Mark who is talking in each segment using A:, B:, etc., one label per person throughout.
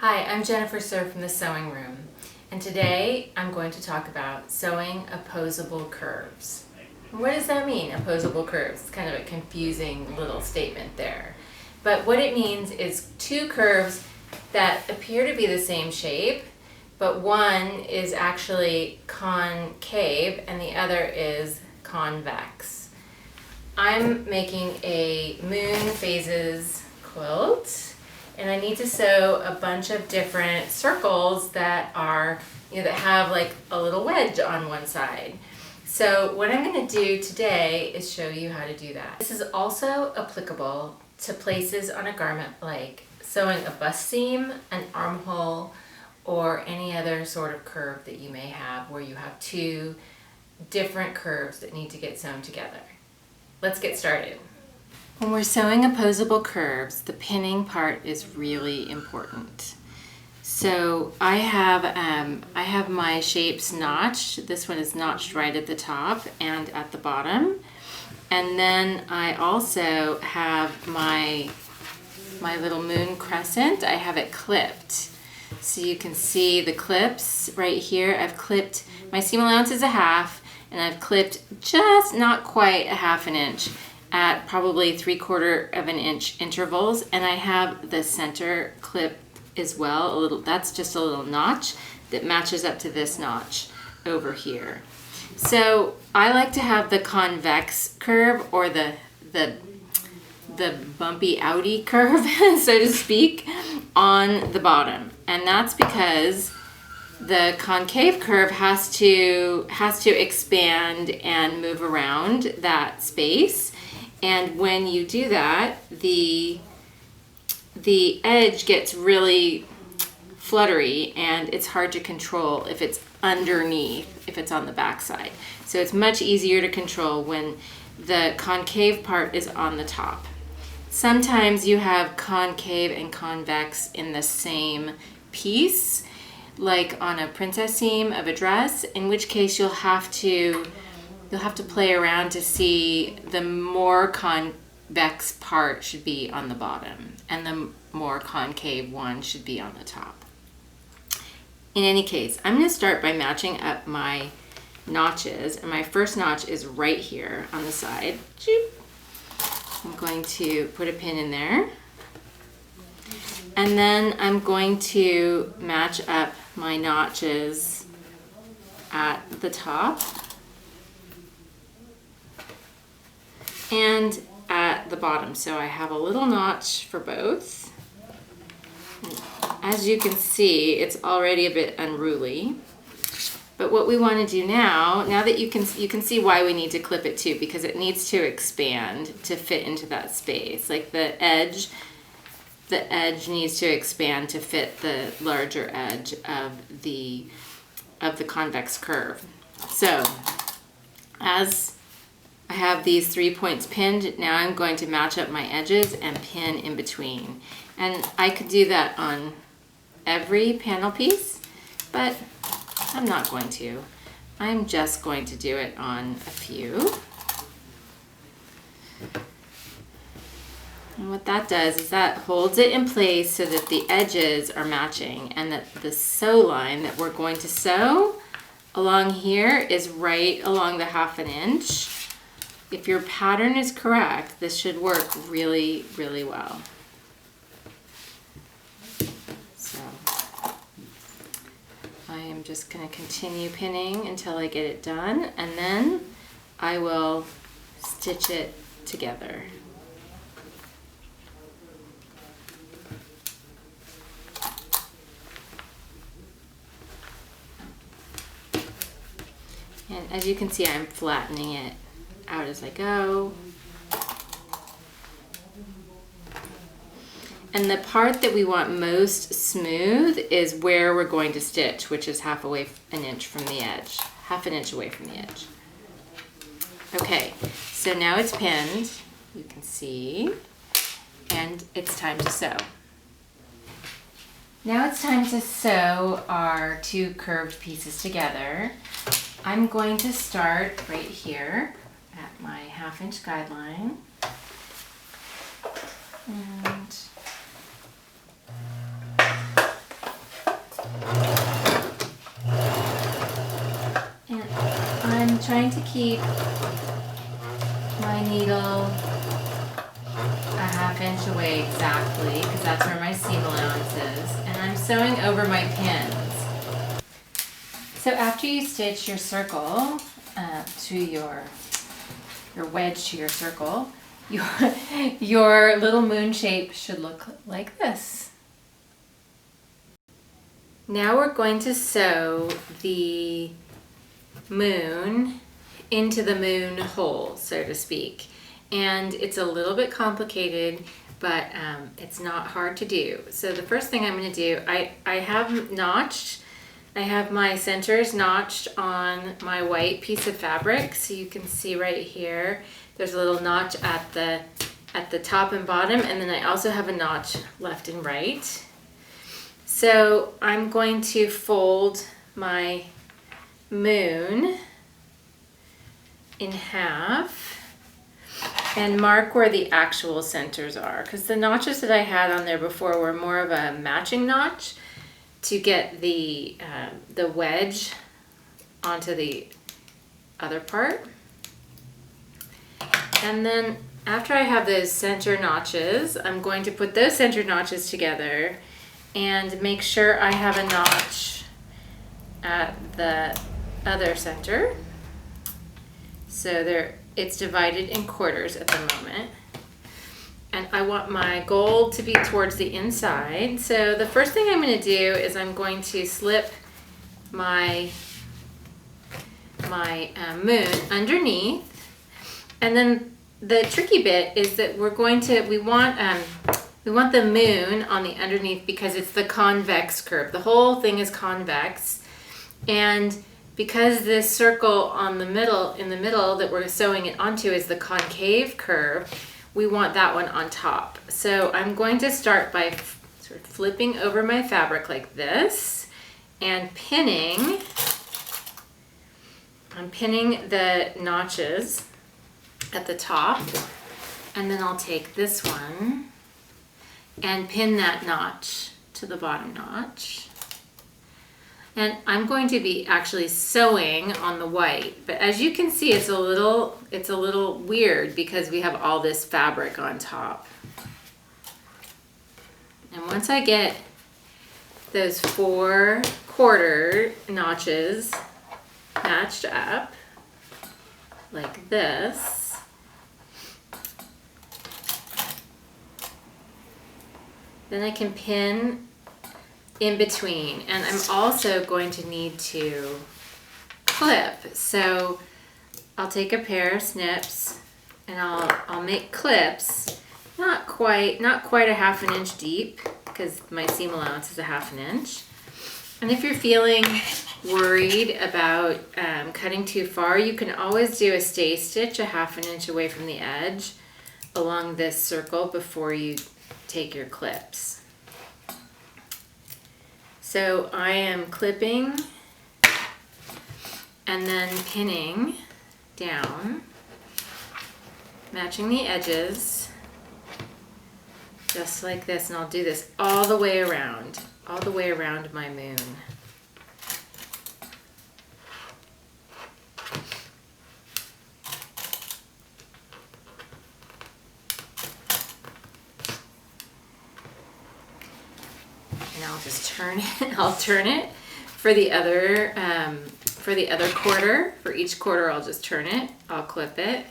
A: Hi, I'm Jennifer Sir from the Sewing Room, and today I'm going to talk about sewing opposable curves. What does that mean, opposable curves? It's kind of a confusing little statement there. But what it means is two curves that appear to be the same shape, but one is actually concave and the other is convex. I'm making a moon phases quilt, and I need to sew a bunch of different circles that are, that have like a little wedge on one side. So what I'm going to do today is show you how to do that. This is also applicable to places on a garment like sewing a bust seam, an armhole, or any other sort of curve that you may have where you have two different curves that need to get sewn together. Let's get started. When we're sewing opposable curves, the pinning part is really important. So I have my shapes notched. This one is notched right at the top and at the bottom. And then I also have my little moon crescent. I have it clipped. So you can see the clips right here. I've clipped, my seam allowance is a half, and I've clipped just not quite a half an inch at probably 3/4 of an inch intervals, and I have the center clip as well, that's just a little notch that matches up to this notch over here. So I like to have the convex curve, or the bumpy outy curve, so to speak, on the bottom, and that's because the concave curve has to expand and move around that space. And when you do that, the edge gets really fluttery and it's hard to control if it's underneath, if it's on the back side. So it's much easier to control when the concave part is on the top. Sometimes you have concave and convex in the same piece, like on a princess seam of a dress, in which case you'll have to play around to see the more convex part should be on the bottom and the more concave one should be on the top. In any case, I'm going to start by matching up my notches, and my first notch is right here on the side. I'm going to put a pin in there, and then I'm going to match up my notches at the top and at the bottom. So I have a little notch for both. As you can see, it's already a bit unruly. But what we want to do now that you can see why we need to clip it too, because it needs to expand to fit into that space. Like the edge needs to expand to fit the larger edge of the convex curve. So as I have these 3 points pinned, now I'm going to match up my edges and pin in between. And I could do that on every panel piece, but I'm not going to. I'm just going to do it on a few. And what that does is that holds it in place so that the edges are matching, and that the sew line that we're going to sew along here is right along the half an inch. If your pattern is correct, this should work really, really well. So I am just going to continue pinning until I get it done, and then I will stitch it together. And as you can see, I'm flattening it out as I go. And the part that we want most smooth is where we're going to stitch, which is half an inch from the edge, half an inch away from the edge. Okay, so now it's pinned, you can see, and it's time to sew. Now it's time to sew our two curved pieces together. I'm going to start right here at my half-inch guideline, and keep my needle a ½ inch away exactly, because that's where my seam allowance is, and I'm sewing over my pins. So after you stitch your circle to your wedge to your circle, your little moon shape should look like this. Now we're going to sew the moon into the moon hole, so to speak. And it's a little bit complicated, but it's not hard to do. So the first thing I'm going to do, I have my centers notched on my white piece of fabric. So you can see right here, there's a little notch at the top and bottom, and then I also have a notch left and right. So I'm going to fold my moon in half and mark where the actual centers are, because the notches that I had on there before were more of a matching notch to get the wedge onto the other part. And then after I have those center notches, I'm going to put those center notches together and make sure I have a notch at the other center. So it's divided in quarters at the moment. And I want my gold to be towards the inside. So the first thing I'm going to do is I'm going to slip my moon underneath. And then the tricky bit is that we want the moon on the underneath because it's the convex curve. The whole thing is convex. And because this circle in the middle that we're sewing it onto is the concave curve, we want that one on top. So I'm going to start by sort of flipping over my fabric like this and pinning. I'm pinning the notches at the top, and then I'll take this one and pin that notch to the bottom notch. And I'm going to be actually sewing on the white, but as you can see, it's a little weird because we have all this fabric on top. And once I get those 4 quarter notches matched up like this, then I can pin in between, and I'm also going to need to clip. So I'll take a pair of snips and I'll make clips, not quite a ½ inch deep because my seam allowance is a ½ inch. And if you're feeling worried about cutting too far, you can always do a stay stitch a ½ inch away from the edge along this circle before you take your clips. So I am clipping and then pinning down, matching the edges, just like this, and I'll do this all the way around my moon. And I'll just turn it. I'll turn it for the other quarter. For each quarter, I'll just turn it. I'll clip it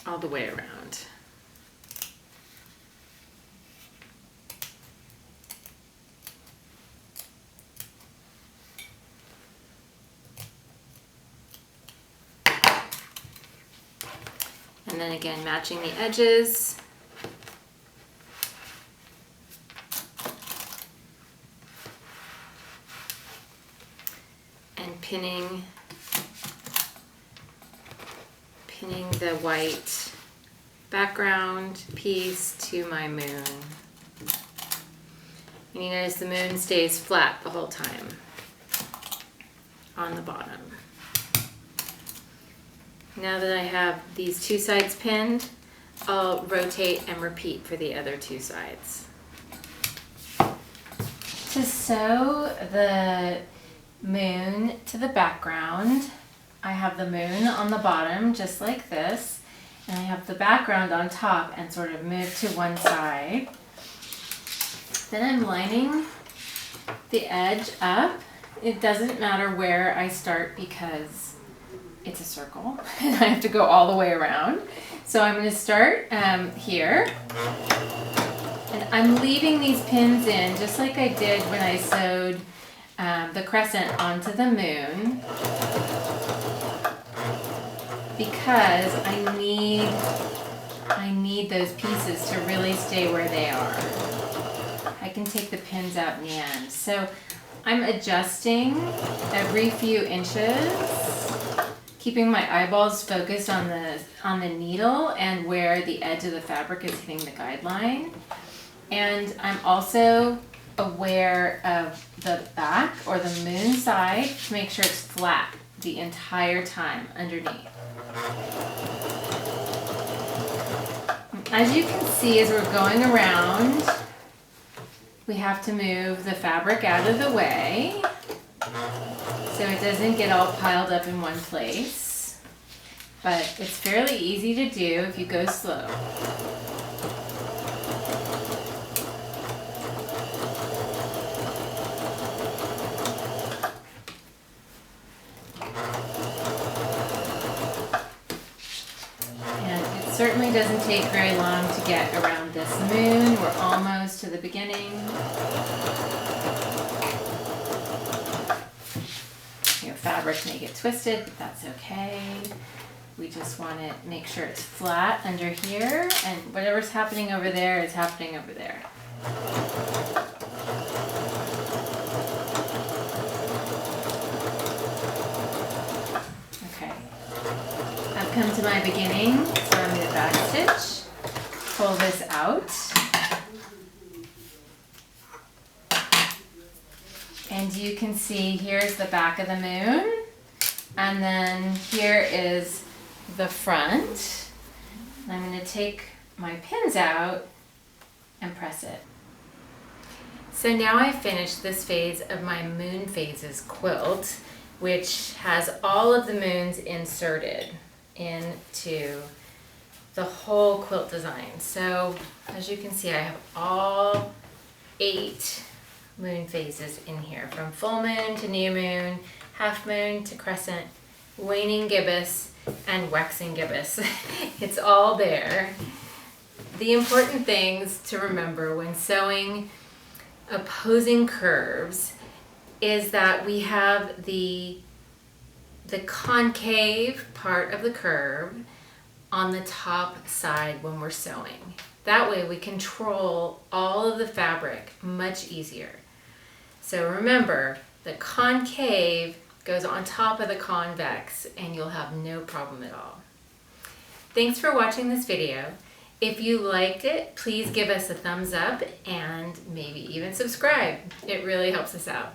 A: all the way around. And then again, matching the edges. And pinning the white background piece to my moon. And you notice the moon stays flat the whole time on the bottom. Now that I have these 2 sides pinned, I'll rotate and repeat for the other 2 sides. To sew moon to the background. I have the moon on the bottom just like this, and I have the background on top and sort of moved to one side. Then I'm lining the edge up. It doesn't matter where I start because it's a circle and I have to go all the way around. So I'm going to start here, and I'm leaving these pins in just like I did when I sewed the crescent onto the moon, because I need those pieces to really stay where they are. I can take the pins out in the end. So I'm adjusting every few inches, keeping my eyeballs focused on the needle and where the edge of the fabric is hitting the guideline. And I'm also aware of the back or the moon side to make sure it's flat the entire time underneath. As you can see, as we're going around, we have to move the fabric out of the way so it doesn't get all piled up in one place. But it's fairly easy to do if you go slow. Certainly doesn't take very long to get around this moon. We're almost to the beginning. Your fabric may get twisted, but that's okay. We just want to make sure it's flat under here, and whatever's happening over there is happening over there. Okay. I've come to my beginning, so I'm going to back stitch, pull this out, and you can see here's the back of the moon, and then here is the front. And I'm going to take my pins out and press it. So now I've finished this phase of my Moon Phases quilt, which has all of the moons inserted into the whole quilt design. So as you can see, I have all 8 moon phases in here, from full moon to new moon, half moon to crescent, waning gibbous, and waxing gibbous. It's all there. The important things to remember when sewing opposing curves is that we have the concave part of the curve on the top side when we're sewing. That way we control all of the fabric much easier. So remember, the concave goes on top of the convex and you'll have no problem at all. Thanks for watching this video. If you liked it, please give us a thumbs up and maybe even subscribe. It really helps us out.